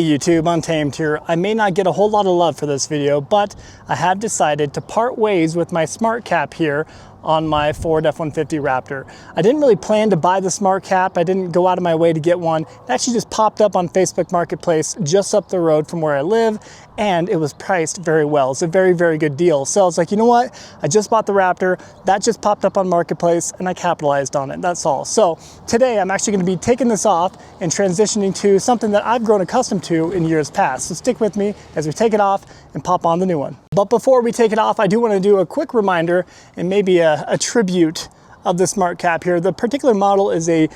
Hey YouTube, Untamed here. I may not get a whole lot of love for this video, but I have decided to part ways with my Smartcap here on my Ford F150 Raptor. I didn't really plan to buy the Smartcap. I didn't go out of my way to get one. It actually just popped up on Facebook Marketplace just up the road from where I live, and it was priced very well. It's a very, very good deal. So I was like, you know what? I just bought the Raptor. That just popped up on Marketplace, and I capitalized on it. That's all. So today I'm actually going to be taking this off and transitioning to something that I've grown accustomed to in years past. So stick with me as we take it off and pop on the new one. But before we take it off, I do want to do a quick reminder and maybe a tribute of the Smartcap here. The particular model is a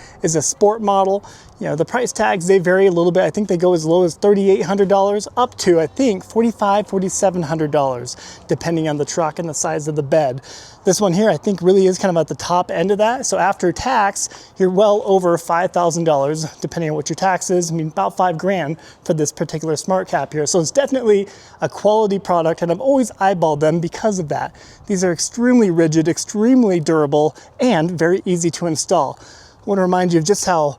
sport model. You know, the price tags, they vary a little bit. I think they go as low as $3,800 up to, I think, $4,500, $4,700, depending on the truck and the size of the bed. This one here, I think, really is kind of at the top end of that. So after tax, you're well over $5,000, depending on what your tax is. I mean, about $5,000 for this particular Smartcap here. So it's definitely a quality product, and I've always eyeballed them because of that. These are extremely rigid, extremely durable, and very easy to install. I want to remind you of just how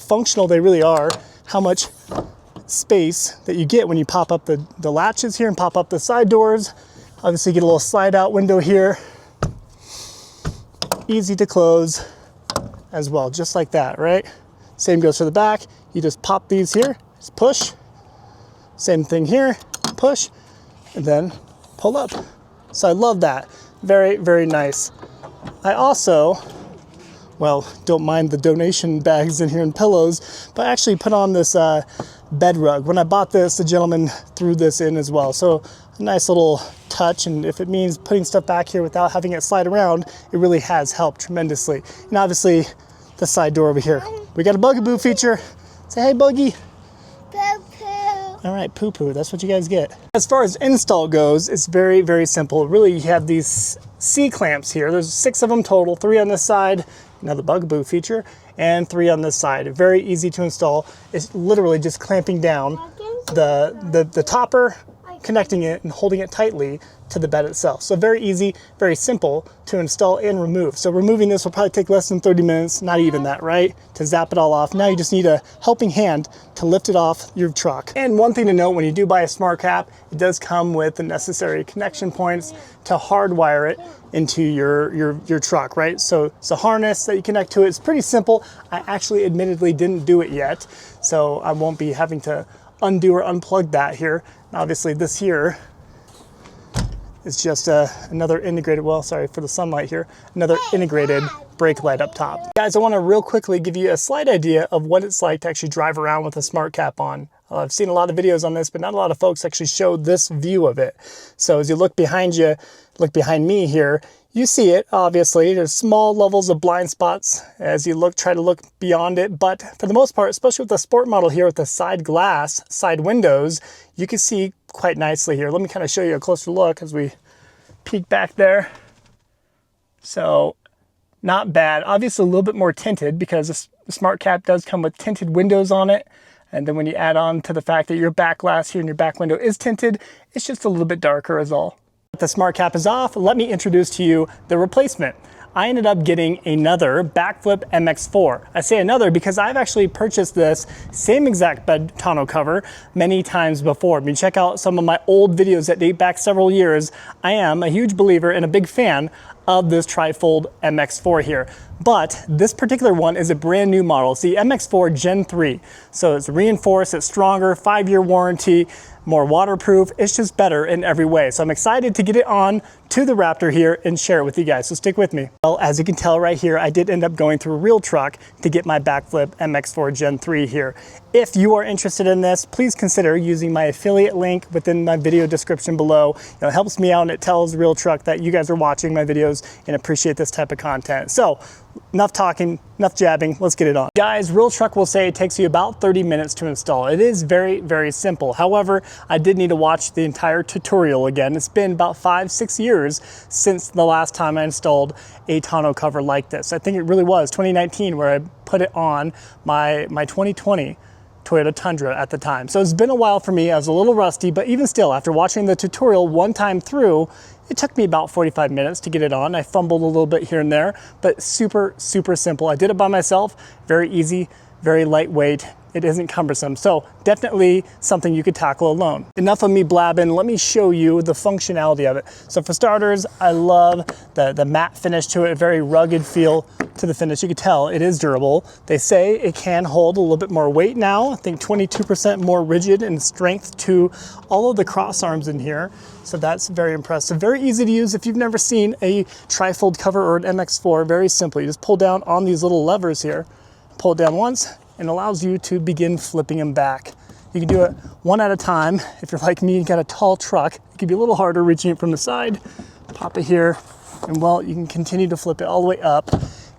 functional they really are, how much space that you get when you pop up the latches here and pop up the side doors. Obviously, you get a little slide out window here. Easy to close as well, just like that, right? Same goes for the back. You just pop these here, just push. Same thing here, push, and then pull up. So I love that. Very, very nice. I also, well, don't mind the donation bags in here and pillows, but I actually put on this bed rug. When I bought this, the gentleman threw this in as well. So a nice little touch, and if it means putting stuff back here without having it slide around, it really has helped tremendously. And obviously, the side door over here. We got a bugaboo feature. Say hey, Buggy. Poo-poo. All right, poo-poo, that's what you guys get. As far as install goes, it's very, very simple. Really, you have these C-clamps here. There's 6 of them total, 3 on this side, another bugaboo feature, and 3 on this side. Very easy to install. It's literally just clamping down the topper, connecting it and holding it tightly to the bed itself. So very easy, very simple to install and remove. So removing this will probably take less than 30 minutes, not even that, right? To zap it all off. Now you just need a helping hand to lift it off your truck. And one thing to note, when you do buy a Smartcap, it does come with the necessary connection points to hardwire it into your truck, right? So it's a harness that you connect to it. It's pretty simple. I actually admittedly didn't do it yet, so I won't be having to undo or unplug that here. Obviously this here is just another integrated, well, sorry for the sunlight here, another integrated brake light up top. Guys, I want to real quickly give you a slight idea of what it's like to actually drive around with a Smartcap on. I've seen a lot of videos on this, but not a lot of folks actually show this view of it. So as you look behind you, look behind me here, you see it, obviously. There's small levels of blind spots as you try to look beyond it. But for the most part, especially with the sport model here with the side glass, side windows, you can see quite nicely here. Let me kind of show you a closer look as we peek back there. So not bad. Obviously a little bit more tinted because the Smartcap does come with tinted windows on it. And then when you add on to the fact that your back glass here and your back window is tinted, it's just a little bit darker is all. The Smartcap is off. Let me introduce to you the replacement. I ended up getting another BAKflip MX4. I say another because I've actually purchased this same exact bed tonneau cover many times before. I mean, check out some of my old videos that date back several years. I am a huge believer and a big fan of this trifold MX4 here. But this particular one is a brand new model. It's the MX4 Gen 3. So it's reinforced, it's stronger, 5-year warranty, more waterproof. It's just better in every way. So I'm excited to get it on to the Raptor here and share it with you guys. So stick with me. Well, as you can tell right here, I did end up going through a real truck to get my BAKflip MX4 Gen 3 here. If you are interested in this, please consider using my affiliate link within my video description below. It helps me out and it tells Real Truck that you guys are watching my videos and appreciate this type of content. So enough talking, enough jabbing, let's get it on. Guys, Real Truck will say it takes you about 30 minutes to install. It is very, very simple. However, I did need to watch the entire tutorial again. It's been about 5-6 years since the last time I installed a tonneau cover like this. I think it really was 2019 where I put it on my 2020 Toyota Tundra at the time. So it's been a while for me. I was a little rusty, but even still, after watching the tutorial one time through, it took me about 45 minutes to get it on. I fumbled a little bit here and there, but super, super simple. I did it by myself, very easy, very lightweight, it isn't cumbersome. So definitely something you could tackle alone. Enough of me blabbing, let me show you the functionality of it. So for starters, I love the matte finish to it, a very rugged feel to the finish. You can tell it is durable. They say it can hold a little bit more weight now. I think 22% more rigid in strength to all of the cross arms in here. So that's very impressive. Very easy to use. If you've never seen a trifold cover or an MX4, very simple. You just pull down on these little levers here, pull it down once, and it allows you to begin flipping them back. You can do it one at a time. If you're like me and got a tall truck, it can be a little harder reaching it from the side. Pop it here, and well, you can continue to flip it all the way up.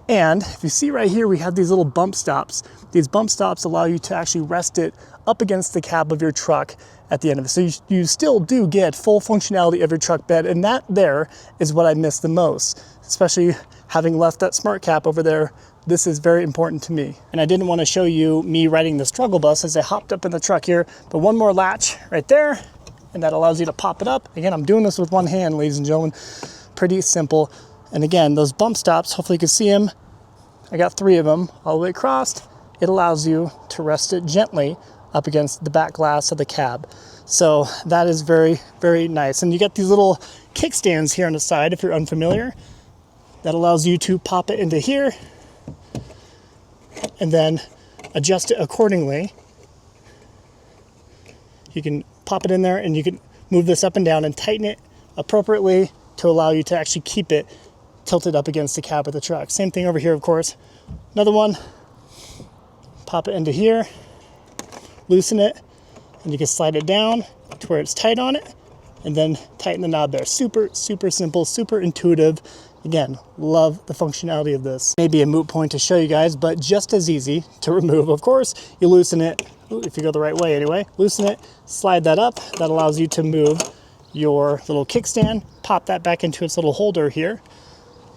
And if you see right here, we have these little bump stops. These bump stops allow you to actually rest it up against the cab of your truck at the end of it. So you still do get full functionality of your truck bed, and that there is what I miss the most, especially having left that Smartcap over there. This is very important to me. And I didn't want to show you me riding the struggle bus as I hopped up in the truck here, but one more latch right there, and that allows you to pop it up. Again, I'm doing this with one hand, ladies and gentlemen. Pretty simple. And again, those bump stops, hopefully you can see them. I got 3 of them all the way across. It allows you to rest it gently up against the back glass of the cab. So that is very, very nice. And you got these little kickstands here on the side, if you're unfamiliar. That allows you to pop it into here and then adjust it accordingly. You can pop it in there and you can move this up and down and tighten it appropriately to allow you to actually keep it tilted up against the cab of the truck. Same thing over here, of course. Another one, pop it into here, loosen it, and you can slide it down to where it's tight on it, and then tighten the knob there. Super, super simple, super intuitive. Again, love the functionality of this. Maybe a moot point to show you guys, but just as easy to remove. Of course, you loosen it, if you go the right way anyway, loosen it, slide that up. That allows you to move your little kickstand, pop that back into its little holder here.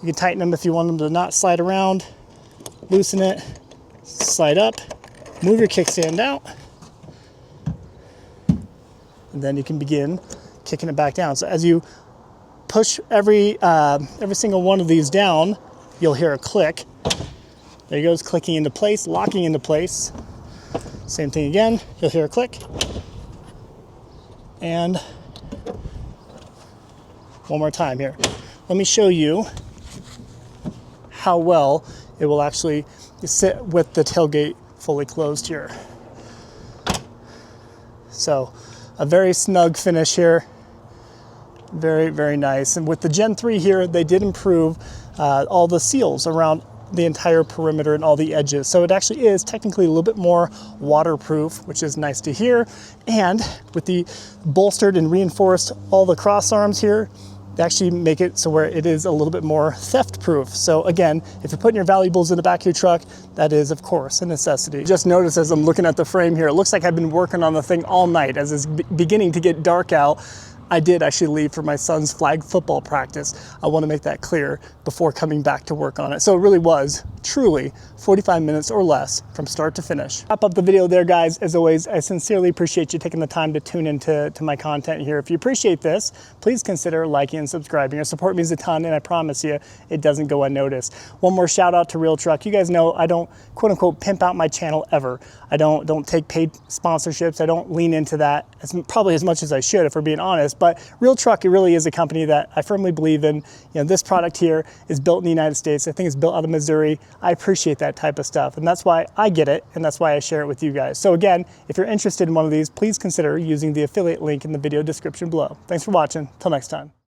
You can tighten them if you want them to not slide around, loosen it, slide up, move your kickstand out, and then you can begin kicking it back down. So as you push every single one of these down, you'll hear a click. There it goes, clicking into place, locking into place. Same thing again, you'll hear a click. And one more time here. Let me show you how well it will actually sit with the tailgate fully closed here. So a very snug finish here. Very, very nice. And with the Gen 3 here, they did improve all the seals around the entire perimeter and all the edges. So it actually is technically a little bit more waterproof, which is nice to hear. And with the bolstered and reinforced all the cross arms here, they actually make it so where it is a little bit more theft proof. So again, if you're putting your valuables in the back of your truck, that is of course a necessity. Just notice as I'm looking at the frame here, it looks like I've been working on the thing all night. As it's beginning to get dark out, I did actually leave for my son's flag football practice. I want to make that clear before coming back to work on it. So it really was truly 45 minutes or less from start to finish. Wrap up the video there, guys. As always, I sincerely appreciate you taking the time to tune into my content here. If you appreciate this, please consider liking and subscribing. Your support means a ton, and I promise you, it doesn't go unnoticed. One more shout out to Real Truck. You guys know I don't quote unquote pimp out my channel ever. I don't take paid sponsorships. I don't lean into that probably as much as I should, if we're being honest. But Real Truck, it really is a company that I firmly believe in. You know, this product here is built in the United States. I think it's built out of Missouri. I appreciate that type of stuff, and that's why I get it, and that's why I share it with you guys. So again, if you're interested in one of these, please consider using the affiliate link in the video description below. Thanks for watching. Till next time.